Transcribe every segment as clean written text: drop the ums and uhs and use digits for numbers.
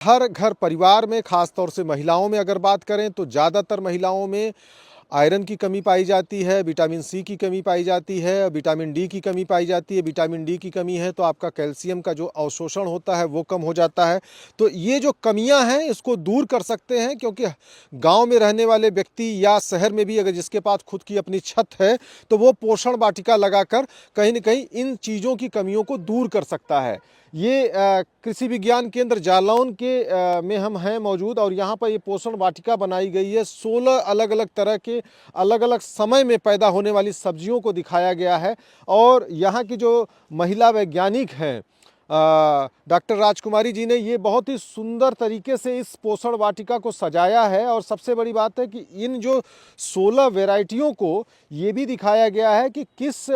हर घर परिवार में, खास तौर से महिलाओं में अगर बात करें तो ज़्यादातर महिलाओं में आयरन की कमी पाई जाती है, विटामिन सी की कमी पाई जाती है, विटामिन डी की कमी पाई जाती है। विटामिन डी की कमी है तो आपका कैल्शियम का जो अवशोषण होता है वो कम हो जाता है। तो ये जो कमियां हैं इसको दूर कर सकते हैं, क्योंकि गांव में रहने वाले व्यक्ति या शहर में भी अगर जिसके पास खुद की अपनी छत है तो वो पोषण वाटिका लगाकर कहीं न कहीं इन चीज़ों की कमियों को दूर कर सकता है। ये कृषि विज्ञान केंद्र जालौन के में हम हैं मौजूद, और यहाँ पर ये पोषण वाटिका बनाई गई है। 16 अलग अलग तरह के अलग अलग समय में पैदा होने वाली सब्जियों को दिखाया गया है। और यहाँ की जो महिला वैज्ञानिक हैं डॉक्टर राजकुमारी जी ने ये बहुत ही सुंदर तरीके से इस पोषण वाटिका को सजाया है। और सबसे बड़ी बात है कि इन जो 16 वैरायटियों को ये भी दिखाया गया है कि किस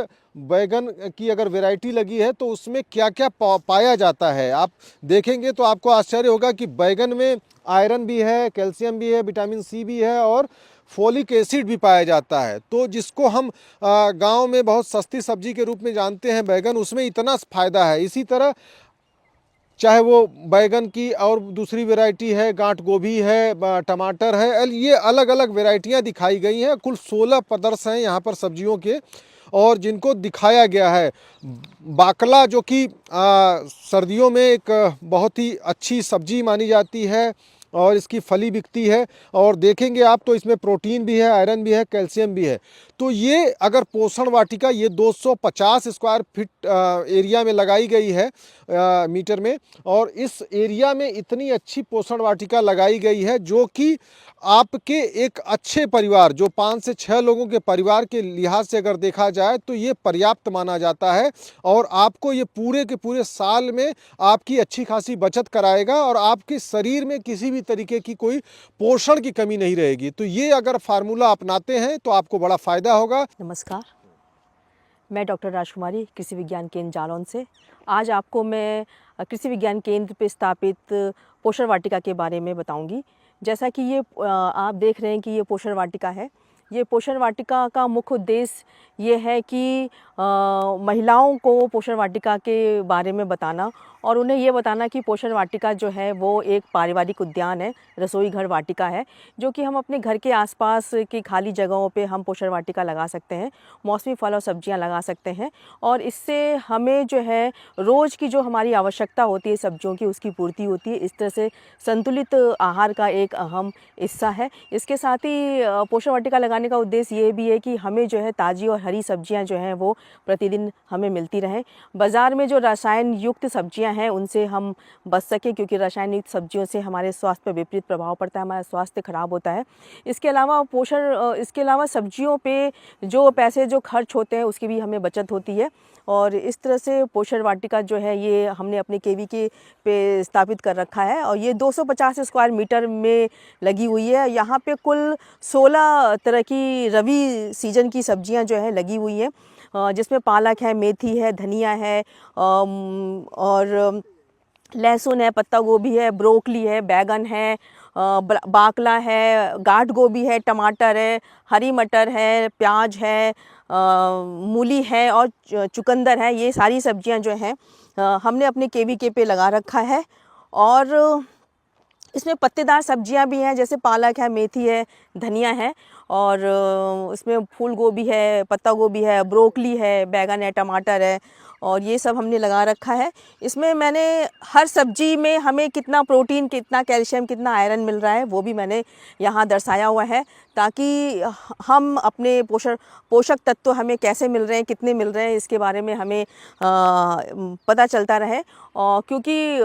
बैगन की अगर वैरायटी लगी है तो उसमें क्या क्या पाया जाता है। आप देखेंगे तो आपको आश्चर्य होगा कि बैगन में आयरन भी है, कैल्शियम भी है, विटामिन सी भी है और फोलिक एसिड भी पाया जाता है। तो जिसको हम गांव में बहुत सस्ती सब्जी के रूप में जानते हैं बैगन, उसमें इतना फ़ायदा है। इसी तरह चाहे वो बैगन की और दूसरी वैरायटी है, गांठ गोभी है, टमाटर है, ये अलग अलग वैरायटियां दिखाई गई हैं। कुल 16 प्रदर्श हैं यहाँ पर सब्जियों के, और जिनको दिखाया गया है। बाकला जो कि सर्दियों में एक बहुत ही अच्छी सब्जी मानी जाती है और इसकी फली बिकती है। और देखेंगे आप तो इसमें प्रोटीन भी है, आयरन भी है, कैल्शियम भी है। तो ये अगर पोषण वाटिका ये 250 स्क्वायर फीट एरिया में लगाई गई है मीटर में, और इस एरिया में इतनी अच्छी पोषण वाटिका लगाई गई है जो कि आपके एक अच्छे परिवार, जो 5 से 6 लोगों के परिवार के लिहाज से अगर देखा जाए तो ये पर्याप्त माना जाता है। और आपको ये पूरे के पूरे साल में आपकी अच्छी खासी बचत कराएगा और आपके शरीर में किसी भी तरीके की कोई पोषण की कमी नहीं रहेगी। तो ये अगर फार्मूला अपनाते हैं तो आपको बड़ा फायदा होगा। नमस्कार, मैं डॉक्टर राजकुमारी कृषि विज्ञान केंद्र जालौन से। आज आपको मैं कृषि विज्ञान केंद्र पे स्थापित पोषण वाटिका के बारे में बताऊंगी। जैसा कि ये आप देख रहे हैं कि ये पोषण वाटिका है। ये पोषण वाटिका का मुख्य उद्देश्य ये है कि महिलाओं को पोषण वाटिका के बारे में बताना और उन्हें ये बताना कि पोषण वाटिका जो है वो एक पारिवारिक उद्यान है, रसोई घर वाटिका है, जो कि हम अपने घर के आसपास की खाली जगहों पे हम पोषण वाटिका लगा सकते हैं, मौसमी फल और सब्जियां लगा सकते हैं। और इससे हमें जो है रोज़ की जो हमारी आवश्यकता होती है सब्जियों की, उसकी पूर्ति होती है। इस तरह से संतुलित आहार का एक अहम हिस्सा है। इसके साथ ही पोषण वाटिका लगाने का उद्देश्य ये भी है कि हमें जो है ताज़ी और हरी सब्जियां जो हैं वो प्रतिदिन हमें मिलती रहें। बाज़ार में जो रसायन युक्त सब्जियां हैं उनसे हम बच सकें, क्योंकि रसायन युक्त सब्जियों से हमारे स्वास्थ्य पर विपरीत प्रभाव पड़ता है, हमारा स्वास्थ्य खराब होता है। इसके अलावा सब्जियों पे जो पैसे जो खर्च होते हैं उसकी भी हमें बचत होती है। और इस तरह से पोषण वाटिका जो है ये हमने अपने केवीके पे स्थापित कर रखा है और ये 250 स्क्वायर मीटर में लगी हुई है। यहाँ पे कुल 16 तरह की रबी सीजन की सब्जियां जो है लगी हुई हैं, जिसमें पालक है, मेथी है, धनिया है और लहसुन है, पत्ता गोभी है, ब्रोकली है, बैगन है, बाकला है, गांठ गोभी है, टमाटर है, हरी मटर है, प्याज है, मूली है और चुकंदर है। ये सारी सब्जियां जो हैं हमने अपने केवीके पे लगा रखा है। और इसमें पत्तेदार सब्जियां भी हैं, जैसे पालक है, मेथी है, धनिया है और इसमें फूल गोभी है, पत्ता गोभी है, ब्रोकली है, बैगन है, टमाटर है और ये सब हमने लगा रखा है। इसमें मैंने हर सब्जी में हमें कितना प्रोटीन, कितना कैल्शियम, कितना आयरन मिल रहा है वो भी मैंने यहाँ दर्शाया हुआ है, ताकि हम अपने पोषक तत्व हमें कैसे मिल रहे हैं, कितने मिल रहे हैं, इसके बारे में हमें पता चलता रहे। क्योंकि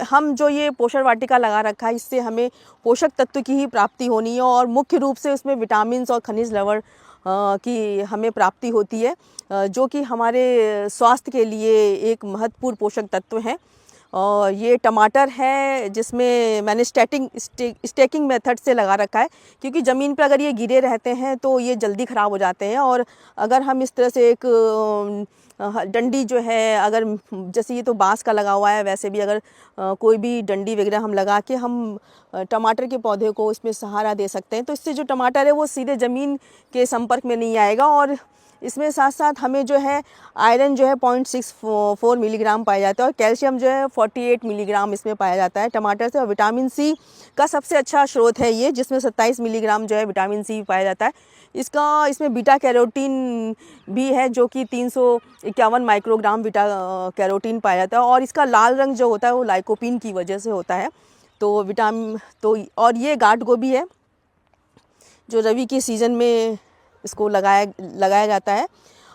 हम जो ये पोषण वाटिका लगा रखा है इससे हमें पोषक तत्व की ही प्राप्ति होनी है और मुख्य रूप से उसमें विटामिन्स और खनिज लवण की हमें प्राप्ति होती है, जो कि हमारे स्वास्थ्य के लिए एक महत्वपूर्ण पोषक तत्व हैं। और ये टमाटर है जिसमें मैंने स्टेकिंग मेथड से लगा रखा है, क्योंकि ज़मीन पर अगर ये गिरे रहते हैं तो ये जल्दी ख़राब हो जाते हैं। और अगर हम इस तरह से एक डंडी जो है, अगर जैसे ये तो बांस का लगा हुआ है, वैसे भी अगर कोई भी डंडी वगैरह हम लगा के हम टमाटर के पौधे को इसमें सहारा दे सकते हैं, तो इससे जो टमाटर है वो सीधे ज़मीन के संपर्क में नहीं आएगा और इसमें साथ साथ हमें जो है आयरन जो है 0.64 मिलीग्राम पाया जाता है और कैल्शियम जो है 48 मिलीग्राम इसमें पाया जाता है टमाटर से। और विटामिन सी का सबसे अच्छा स्रोत है ये, जिसमें 27 मिलीग्राम जो है विटामिन सी पाया जाता है। इसमें बीटा कैरोटीन भी है जो कि 351 माइक्रोग्राम बीटा कैरोटीन पाया जाता है। और इसका लाल रंग जो होता है वो लाइकोपीन की वजह से होता है। और ये गांठ गोभी है जो रबी के सीज़न में इसको लगाया जाता है।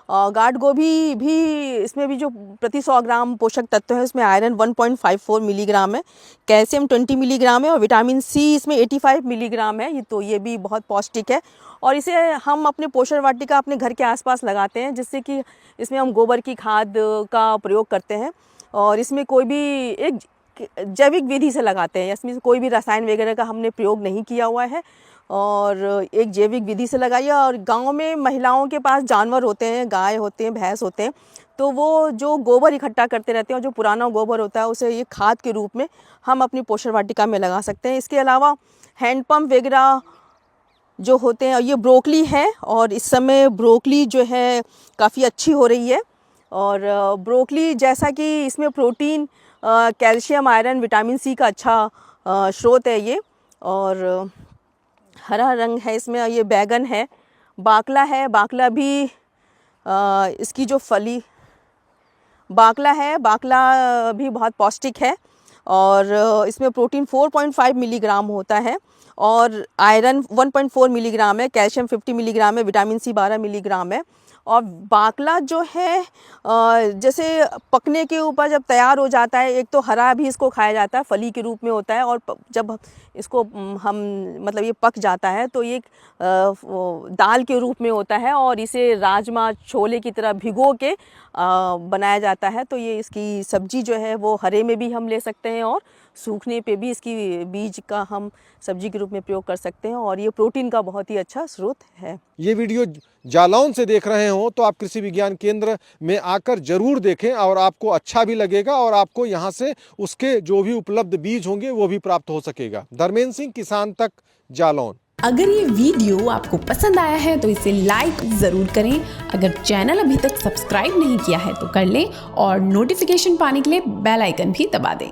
गांठ गोभी भी इसमें भी जो प्रति 100 ग्राम पोषक तत्व है उसमें आयरन 1.54 मिलीग्राम है, कैल्शियम 20 मिलीग्राम है और विटामिन सी इसमें 85 मिलीग्राम है। ये भी बहुत पौष्टिक है और इसे हम अपने पोषण वाटिका अपने घर के आसपास लगाते हैं, जिससे कि इसमें हम गोबर की खाद का प्रयोग करते हैं और इसमें कोई भी एक जैविक विधि से लगाते हैं। इसमें कोई भी रसायन वगैरह का हमने प्रयोग नहीं किया हुआ है और एक जैविक विधि से लगाइए। और गांव में महिलाओं के पास जानवर होते हैं, गाय होते हैं, भैंस होते हैं, तो वो जो गोबर इकट्ठा करते रहते हैं और जो पुराना गोबर होता है उसे ये खाद के रूप में हम अपनी पोषण वाटिका में लगा सकते हैं। इसके अलावा हैंडपम्प वगैरह जो होते हैं, ये ब्रोकली है और इस समय ब्रोकली जो है काफ़ी अच्छी हो रही है। और ब्रोकली जैसा कि इसमें protein, calcium, iron, vitamin C का अच्छा स्रोत है ये। और हरा रंग है इसमें। ये बैगन है, बाकला है, बाकला भी इसकी जो फली बाकला है, बाकला भी बहुत पौष्टिक है और इसमें प्रोटीन 4.5 मिलीग्राम होता है और आयरन 1.4 मिलीग्राम है, कैल्शियम 50 मिलीग्राम है, विटामिन सी 12 मिलीग्राम है। और बाकला जो है जैसे पकने के ऊपर जब तैयार हो जाता है, एक तो हरा भी इसको खाया जाता है, फली के रूप में होता है, और जब इसको हम मतलब ये पक जाता है तो ये दाल के रूप में होता है और इसे राजमा छोले की तरह भिगो के बनाया जाता है। तो ये इसकी सब्जी जो है वो हरे में भी हम ले सकते हैं और सूखने पे भी इसकी बीज का हम सब्जी के रूप में प्रयोग कर सकते हैं और ये प्रोटीन का बहुत ही अच्छा स्रोत है। ये वीडियो जालौन से देख रहे हो तो आप कृषि विज्ञान केंद्र में आकर जरूर देखें और आपको अच्छा भी लगेगा और आपको यहाँ से उसके जो भी उपलब्ध बीज होंगे वो भी प्राप्त हो सकेगा। धर्मेंद्र सिंह, किसान तक, जालौन। अगर ये वीडियो आपको पसंद आया है तो इसे लाइक जरूर करें। अगर चैनल अभी तक सब्सक्राइब नहीं किया है तो कर लें और नोटिफिकेशन पाने के लिए बेल आइकन भी दबा दें।